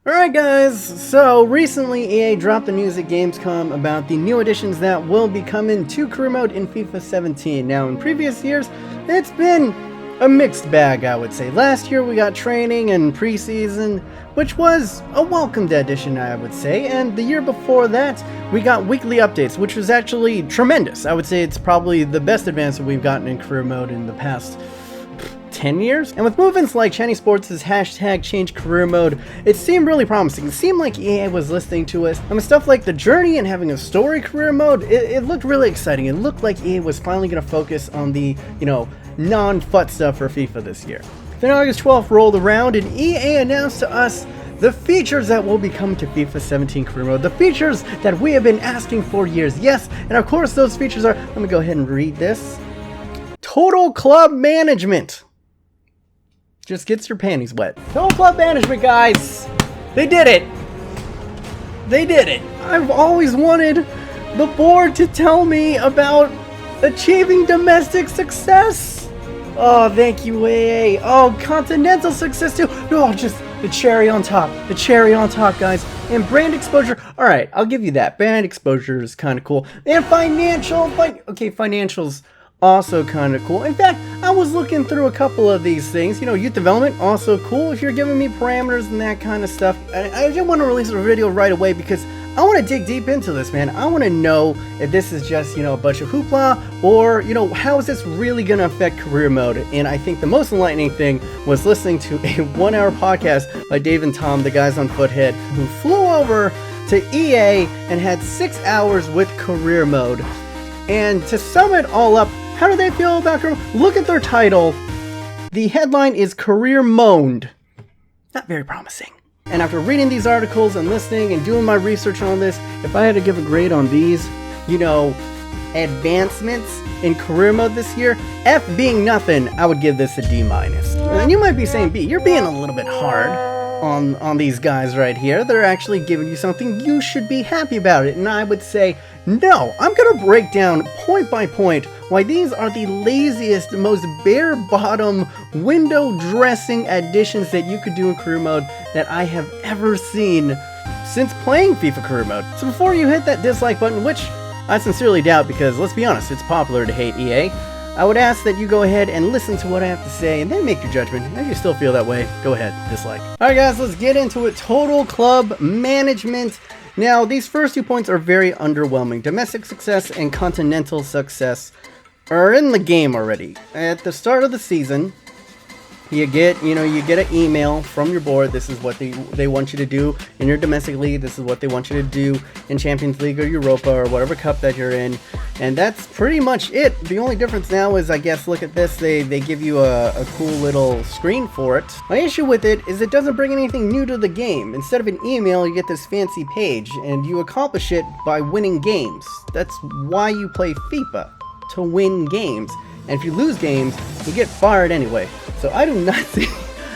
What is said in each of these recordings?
Alright guys, so recently EA dropped the news at Gamescom about the new additions that will be coming to career mode in FIFA 17. Now in previous years, it's been a mixed bag, I would say. Last year we got training and preseason, which was a welcomed addition, I would say, and the year before that we got weekly updates, which was actually tremendous. I would say it's probably the best advancement we've gotten in career mode in the past 10 years. And with movements like EASports' hashtag change career mode, it seemed really promising. It seemed like EA was listening to us. And with stuff like the journey and having a story career mode, it looked really exciting. It looked like EA was finally going to focus on the, non-FUT stuff for FIFA this year. Then August 12th rolled around and EA announced to us the features that will be coming to FIFA 17 career mode. The features that we have been asking for years. Yes, and of course those features are, let me go ahead and read this. Total club management. Just gets your panties wet. Total club management, guys. They did it. They did it. I've always wanted the board to tell me about achieving domestic success. Oh, thank you, EA. Oh, continental success too. No, just the cherry on top. The cherry on top, guys. And brand exposure. All right, I'll give you that. Brand exposure is kind of cool. And financials. Also kind of cool. In fact, I was looking through a couple of these things. Youth development, also cool if you're giving me parameters and that kind of stuff. I didn't want to release a video right away because I want to dig deep into this, man. I want to know if this is just, a bunch of hoopla or, how is this really going to affect career mode? And I think the most enlightening thing was listening to a 1-hour podcast by Dave and Tom, the guys on Futhead, who flew over to EA and had 6 hours with career mode. And to sum it all up, how do they feel about career? Look at their title. The headline is Career Mode. Not very promising. And after reading these articles and listening and doing my research on this, if I had to give a grade on these, advancements in career mode this year, F being nothing, I would give this a D-. And you might be saying, B, you're being a little bit hard on these guys right here. They're actually giving you something. You should be happy about it. And I would say, no, I'm going to break down point by point why these are the laziest, most bare bottom, window dressing additions that you could do in career mode that I have ever seen since playing FIFA career mode. So before you hit that dislike button, which I sincerely doubt because let's be honest, it's popular to hate EA, I would ask that you go ahead and listen to what I have to say and then make your judgment. If you still feel that way, go ahead, dislike. Alright guys, let's get into it. Total club management. Now, these first 2 points are very underwhelming. Domestic success and continental success are in the game already. At the start of the season, you get an email from your board. This is what they want you to do in your domestic league. This is what they want you to do in Champions League or Europa or whatever cup that you're in. And that's pretty much it. The only difference now is, I guess, look at this. They give you a cool little screen for it. My issue with it is it doesn't bring anything new to the game. Instead of an email, you get this fancy page, and you accomplish it by winning games. That's why you play FIFA, to win games. And if you lose games, you get fired anyway. So I do not see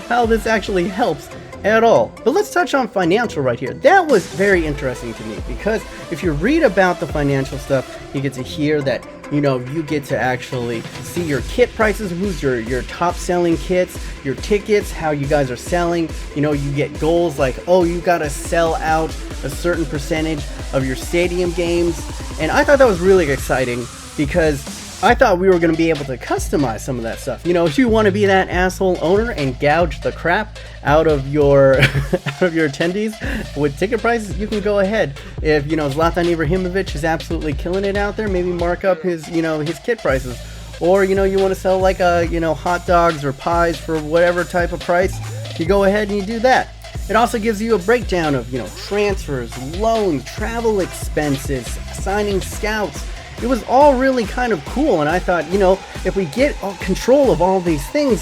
how this actually helps at all. But let's touch on financial right here. That was very interesting to me because if you read about the financial stuff, you get to hear that, you get to actually see your kit prices, who's your top selling kits, your tickets, how you guys are selling. You get goals like, oh, you gotta sell out a certain percentage of your stadium games. And I thought that was really exciting because I thought we were going to be able to customize some of that stuff. If you want to be that asshole owner and gouge the crap out of your attendees with ticket prices, you can go ahead. If, Zlatan Ibrahimovic is absolutely killing it out there, maybe mark up his kit prices. Or, you want to sell like hot dogs or pies for whatever type of price, you go ahead and you do that. It also gives you a breakdown of, transfers, loans, travel expenses, signing scouts. It was all really kind of cool, and I thought, if we get control of all these things,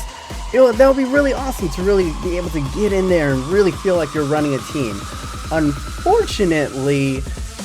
that would be really awesome to really be able to get in there and really feel like you're running a team. Unfortunately,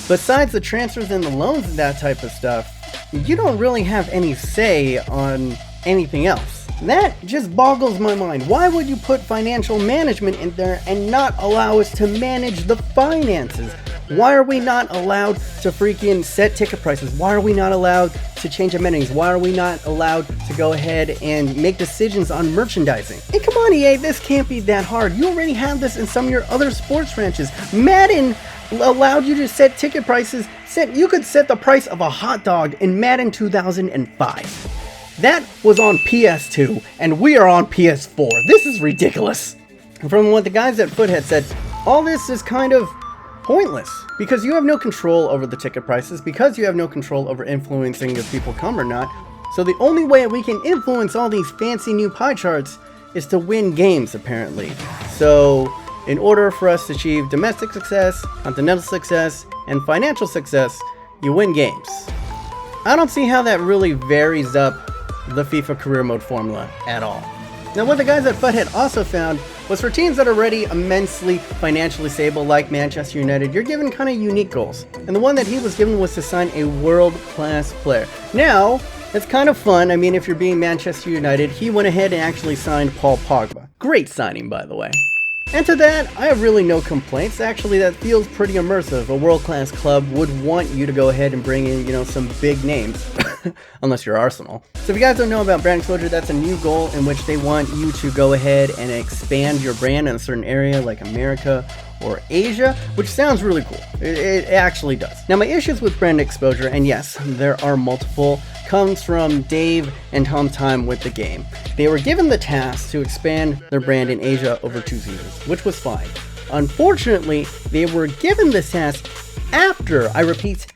besides the transfers and the loans and that type of stuff, you don't really have any say on anything else. That just boggles my mind. Why would you put financial management in there and not allow us to manage the finances? Why are we not allowed to freaking set ticket prices? Why are we not allowed to change amenities? Why are we not allowed to go ahead and make decisions on merchandising? Hey, come on, EA, this can't be that hard. You already have this in some of your other sports franchises. Madden allowed you to set ticket prices. You could set the price of a hot dog in Madden 2005. That was on PS2, and we are on PS4. This is ridiculous. From what the guys at Futhead said, all this is kind of pointless because you have no control over the ticket prices, because you have no control over influencing if people come or not. So the only way we can influence all these fancy new pie charts is to win games, apparently. So in order for us to achieve domestic success, continental success, and financial success, you win games. I don't see how that really varies up the FIFA career mode formula at all. Now, what the guys at Futhead also found was for teams that are already immensely financially stable, like Manchester United, you're given kind of unique goals. And the one that he was given was to sign a world-class player. Now, it's kind of fun. I mean, if you're being Manchester United, he went ahead and actually signed Paul Pogba. Great signing, by the way. And to that, I have really no complaints. Actually, that feels pretty immersive. A world-class club would want you to go ahead and bring in, some big names. Unless you're Arsenal. So if you guys don't know about brand exposure, that's a new goal in which they want you to go ahead and expand your brand in a certain area like America or Asia, which sounds really cool. It actually does. Now, my issues with brand exposure, and yes, there are multiple, comes from Dave and Tom's time with the game. They were given the task to expand their brand in Asia over 2 seasons, which was fine. Unfortunately, they were given this task after, I repeat,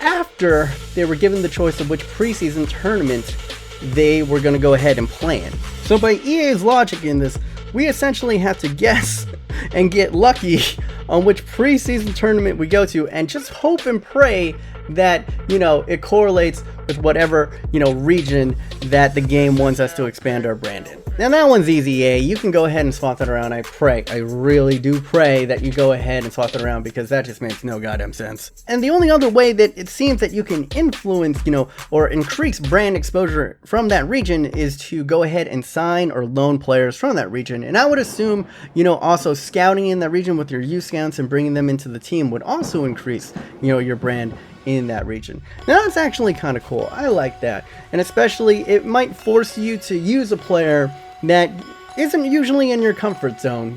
after they were given the choice of which preseason tournament they were going to go ahead and play in. So by EA's logic in this, we essentially have to guess and get lucky on which preseason tournament we go to and just hope and pray that, it correlates with whatever, region that the game wants us to expand our brand in. Now that one's easy, EA. You can go ahead and swap that around. I really do pray that you go ahead and swap that around because that just makes no goddamn sense. And the only other way that it seems that you can influence, or increase brand exposure from that region is to go ahead and sign or loan players from that region. And I would assume, also scouting in that region with your youth scouts and bringing them into the team would also increase, your brand in that region. Now that's actually kind of cool. I like that. And especially it might force you to use a player that isn't usually in your comfort zone,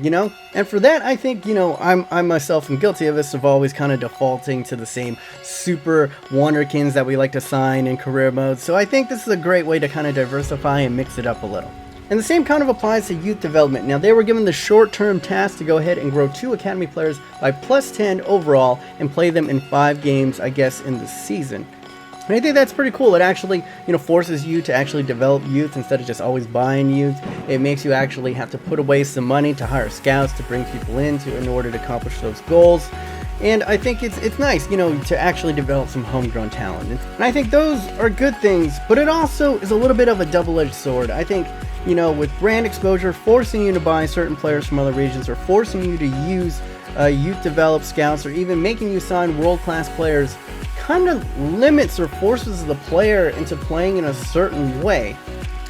And for that, I think, I myself am guilty of this, of always kind of defaulting to the same super wonderkins that we like to sign in career mode. So I think this is a great way to kind of diversify and mix it up a little. And the same kind of applies to youth development. Now, they were given the short-term task to go ahead and grow 2 academy players by +10 overall and play them in 5 games, I guess, in the season. And I think that's pretty cool. It actually, forces you to actually develop youth instead of just always buying youth. It makes you actually have to put away some money to hire scouts to bring people in order to accomplish those goals. And I think it's nice, to actually develop some homegrown talent. And I think those are good things, but it also is a little bit of a double-edged sword. I think, with brand exposure, forcing you to buy certain players from other regions or forcing you to use youth developed scouts or even making you sign world-class players kind of limits or forces the player into playing in a certain way.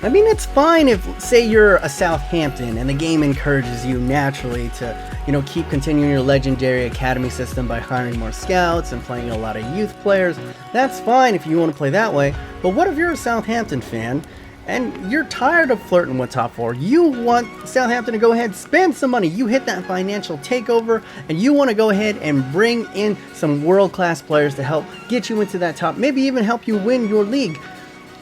I mean, it's fine if, say, you're a Southampton and the game encourages you naturally to, keep continuing your legendary academy system by hiring more scouts and playing a lot of youth players. That's fine if you want to play that way. But what if you're a Southampton fan and you're tired of flirting with top 4? You want Southampton to go ahead and spend some money. You hit that financial takeover and you want to go ahead and bring in some world-class players to help get you into that top, maybe even help you win your league.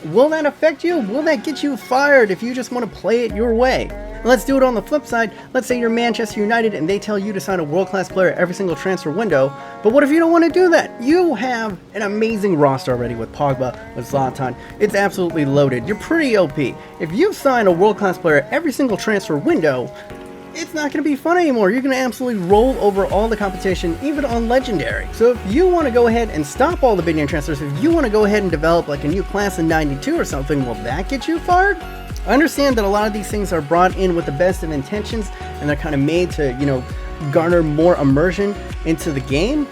Will that affect you? Will that get you fired if you just want to play it your way? Let's do it on the flip side. Let's say you're Manchester United and they tell you to sign a world-class player every single transfer window. But what if you don't want to do that? You have an amazing roster already with Pogba, with Zlatan. It's absolutely loaded. You're pretty OP. If you sign a world-class player every single transfer window, it's not going to be fun anymore. You're going to absolutely roll over all the competition, even on Legendary. So if you want to go ahead and stop all the big name transfers, if you want to go ahead and develop like a new class in 92 or something, will that get you fired? I understand that a lot of these things are brought in with the best of intentions and they're kind of made to, garner more immersion into the game.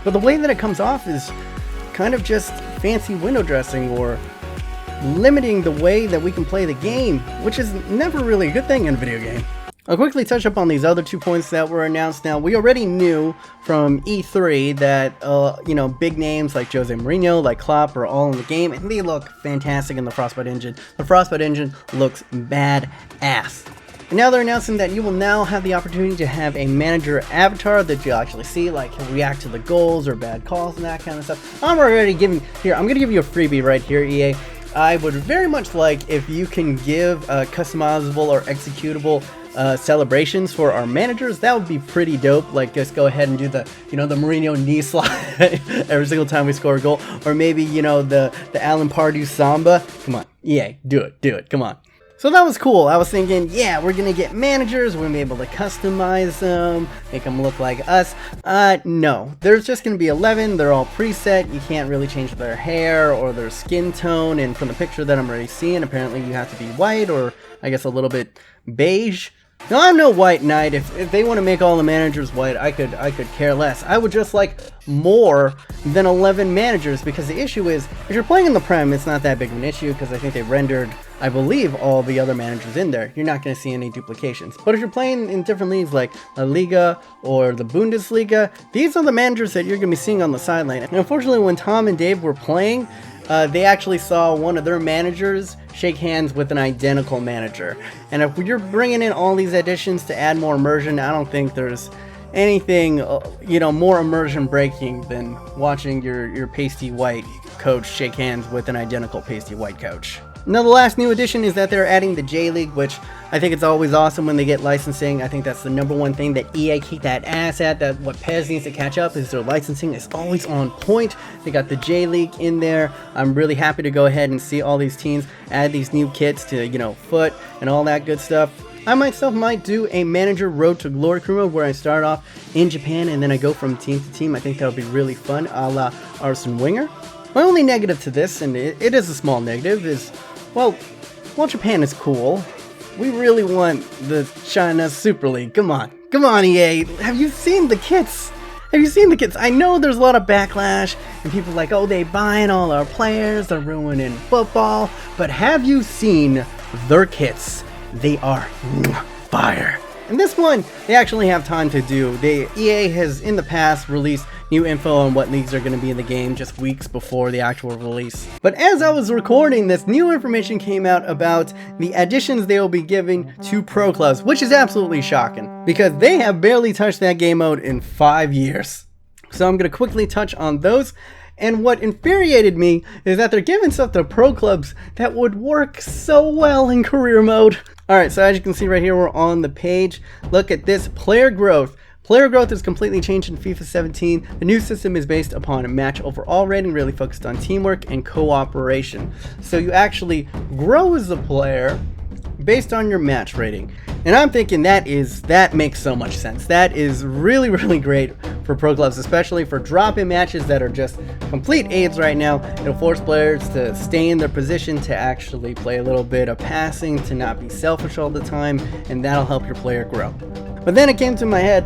But the way that it comes off is kind of just fancy window dressing or limiting the way that we can play the game, which is never really a good thing in a video game. I'll quickly touch up on these other 2 points that were announced. Now, we already knew from E3 that, you know, big names like Jose Mourinho, like Klopp are all in the game, and they look fantastic in the Frostbite engine. The Frostbite engine looks badass. And now they're announcing that you will now have the opportunity to have a manager avatar that you'll actually see, like he'll react to the goals or bad calls and that kind of stuff. I'm already giving, here, I'm going to give you a freebie right here, EA. I would very much like if you can give customizable or executable celebrations for our managers. That would be pretty dope. Like, just go ahead and do the, you know, the Mourinho knee slide every single time we score a goal, or maybe, you know, the Alan Pardew samba. Come on, EA, do it, come on. So that was cool. I was thinking, yeah, we're gonna get managers, we're gonna be able to customize them, make them look like us. No, there's just gonna be 11. They're all preset. You can't really change their hair or their skin tone, and from the picture that I'm already seeing, apparently you have to be white, or I guess a little bit beige. No, I'm no white knight. If they want to make all the managers white, I could care less. I would just like more than 11 managers, because the issue is, if you're playing in the Prem, it's not that big of an issue, because I think they rendered, I believe, all the other managers in there. You're not going to see any duplications. But if you're playing in different leagues like La Liga or the Bundesliga, these are the managers that you're going to be seeing on the sideline. And unfortunately, when Tom and Dave were playing, they actually saw one of their managers shake hands with an identical manager. And if you're bringing in all these additions to add more immersion, I don't think there's anything, you know, more immersion breaking than watching your pasty white coach shake hands with an identical pasty white coach. Now, the last new addition is that they're adding the J-League, which I think it's always awesome when they get licensing. I think that's the #1 thing that EA kicked that ass at, that what PES needs to catch up is their licensing is always on point. They got the J-League in there. I'm really happy to go ahead and see all these teams add these new kits to, you know, foot and all that good stuff. I myself might do a manager road to glory crew mode where I start off in Japan and then I go from team to team. I think that would be really fun, a la Arsene Wenger. My only negative to this, and it is a small negative, is, well, Japan is cool, we really want the China Super League. Come on, EA. Have you seen the kits? I know there's a lot of backlash, and people are like, oh, they buying all our players, they're ruining football. But have you seen their kits? They are fire. And this one, they actually have time to do. EA has, in the past, released new info on what leagues are going to be in the game just weeks before the actual release. But as I was recording this, new information came out about the additions they will be giving to pro clubs, which is absolutely shocking, because they have barely touched that game mode in 5 years. So I'm going to quickly touch on those. And what infuriated me is that they're giving stuff to pro clubs that would work so well in career mode. Alright, so as you can see right here, we're on the page. Look at this, player growth. Player growth is completely changed in FIFA 17. The new system is based upon a match overall rating, really focused on teamwork and cooperation. So you actually grow as a player based on your match rating. And I'm thinking that makes so much sense. That is really, really great for pro clubs, especially for drop-in matches that are just complete AIDS right now. It'll force players to stay in their position, to actually play a little bit of passing, to not be selfish all the time, and that'll help your player grow. But then it came to my head,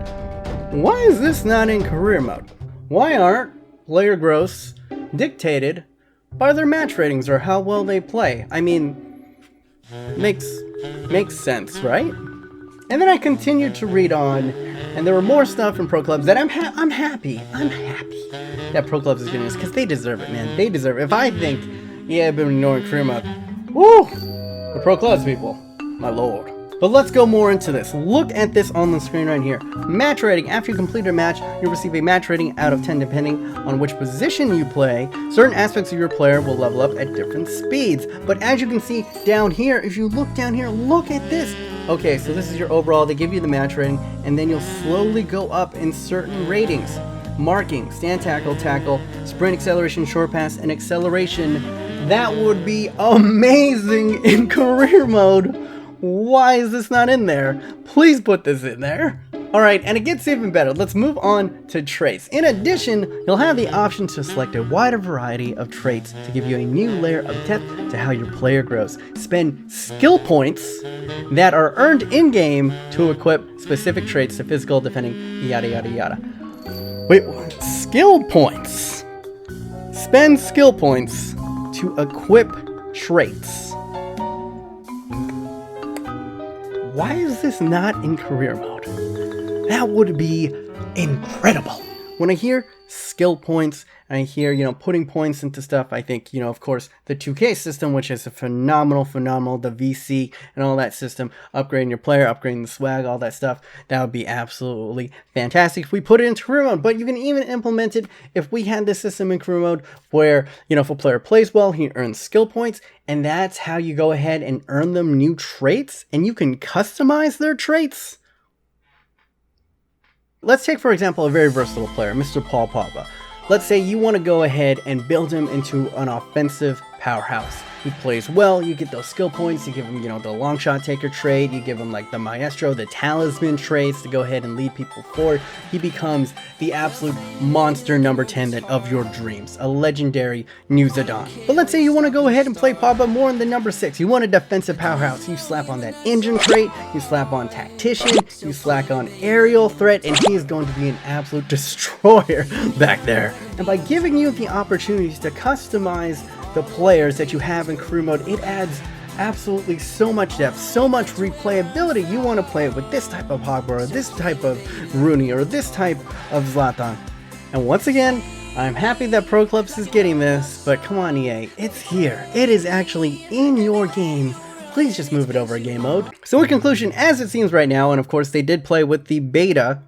why is this not in career mode? Why aren't player growths dictated by their match ratings or how well they play? I mean, makes sense, right? And then I continued to read on, and there were more stuff from pro clubs that I'm happy that pro clubs is getting this, because they deserve it, man. They deserve it. If I think, yeah, I've been ignoring career mode, woo, the pro clubs people, my lord. But let's go more into this. Look at this on the screen right here. Match rating. After you complete a match, you'll receive a match rating out of 10 depending on which position you play. Certain aspects of your player will level up at different speeds. But as you can see down here, if you look down here, look at this. Okay, so this is your overall. They give you the match rating, and then you'll slowly go up in certain ratings. Marking, stand tackle, sprint, acceleration, short pass, and acceleration. That would be amazing in career mode. Why is this not in there? Please put this in there. Alright, and it gets even better. Let's move on to traits. In addition, you'll have the option to select a wider variety of traits to give you a new layer of depth to how your player grows. Spend skill points that are earned in-game to equip specific traits to physical, defending, yada yada yada. Wait, what? Skill points. Spend skill points to equip traits. why is this not in career mode? That would be incredible. When I hear skill points, and I hear, putting points into stuff, I think, of course, the 2K system, which is a phenomenal, the VC and all that system, upgrading your player, upgrading the swag, all that stuff, that would be absolutely fantastic if we put it into career mode. But you can even implement it if we had this system in career mode where, if a player plays well, he earns skill points, and that's how you go ahead and earn them new traits, and you can customize their traits. Let's take, for example, a very versatile player, Mr. Paul Pogba. Let's say you want to go ahead and build him into an offensive powerhouse. He plays well, you get those skill points, you give him, the long shot taker trait, you give him like the maestro, the talisman traits to go ahead and lead people forward. He becomes the absolute monster number 10 of your dreams, a legendary new Zidane. But let's say you want to go ahead and play Pogba more in the number 6. You want a defensive powerhouse. You slap on that engine trait, you slap on tactician, you slap on aerial threat, and he is going to be an absolute destroyer back there. And by giving you the opportunities to customize the players that you have in career mode, it adds absolutely so much depth, so much replayability. You want to play it with this type of Pogba, or this type of Rooney, or this type of Zlatan. And once again, I'm happy that Pro Clubs is getting this, but come on EA, it's here. It is actually in your game. Please just move it over to game mode. So in conclusion, as it seems right now, and of course they did play with the beta,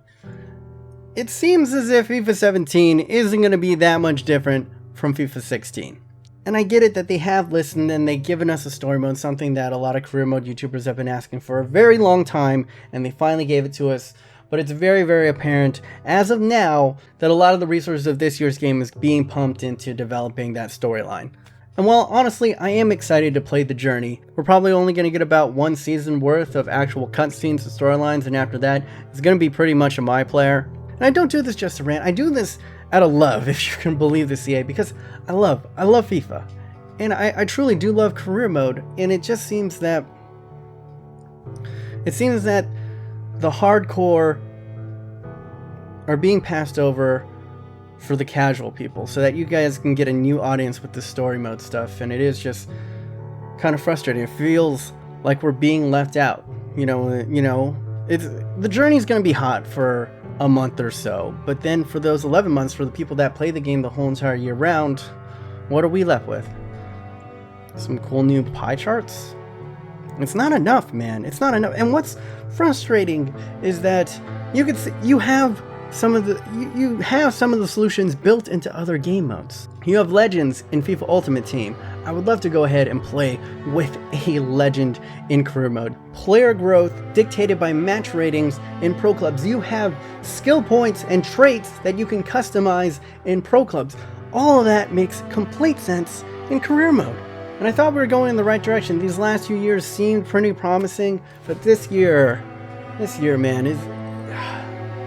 it seems as if FIFA 17 isn't going to be that much different from FIFA 16. And I get it that they have listened and they've given us a story mode, something that a lot of career mode YouTubers have been asking for a very long time, and they finally gave it to us. But it's very, very apparent as of now that a lot of the resources of this year's game is being pumped into developing that storyline. And while honestly I am excited to play the journey, we're probably only going to get about one season worth of actual cutscenes and storylines, and after that it's going to be pretty much a my player. And I don't do this just to rant, I do this out of love, if you can believe this, EA, because I love FIFA, and I truly do love career mode, and it just seems that the hardcore are being passed over for the casual people, so that you guys can get a new audience with the story mode stuff, and it is just kind of frustrating. It feels like we're being left out. The journey's gonna be hot for a month or so, but then for those 11 months, for the people that play the game the whole entire year round, what are we left with? Some cool new pie charts? It's not enough, man. It's not enough. And what's frustrating is that you have some of the solutions built into other game modes. You have legends in FIFA Ultimate Team. I would love to go ahead and play with a legend in career mode. Player growth dictated by match ratings in Pro Clubs. You have skill points and traits that you can customize in Pro Clubs. All of that makes complete sense in career mode. And I thought we were going in the right direction. These last few years seemed pretty promising, but this year, man, is...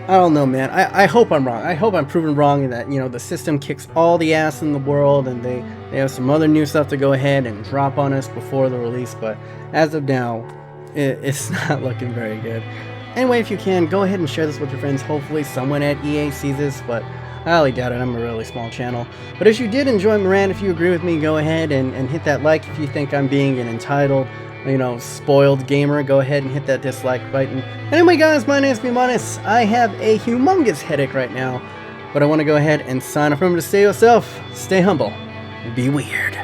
I don't know, man. I hope I'm wrong. I hope I'm proven wrong in that, the system kicks all the ass in the world and they have some other new stuff to go ahead and drop on us before the release. But as of now, it's not looking very good. Anyway, if you can, go ahead and share this with your friends. Hopefully someone at EA sees this, but I highly doubt it. I'm a really small channel. But if you did enjoy my rant, if you agree with me, go ahead and hit that like. If you think I'm being an entitled, spoiled gamer, go ahead and hit that dislike button. Anyway guys, my name is B-Minus. I have a humongous headache right now, but I want to go ahead and sign off. Remember to stay yourself, stay humble, be weird.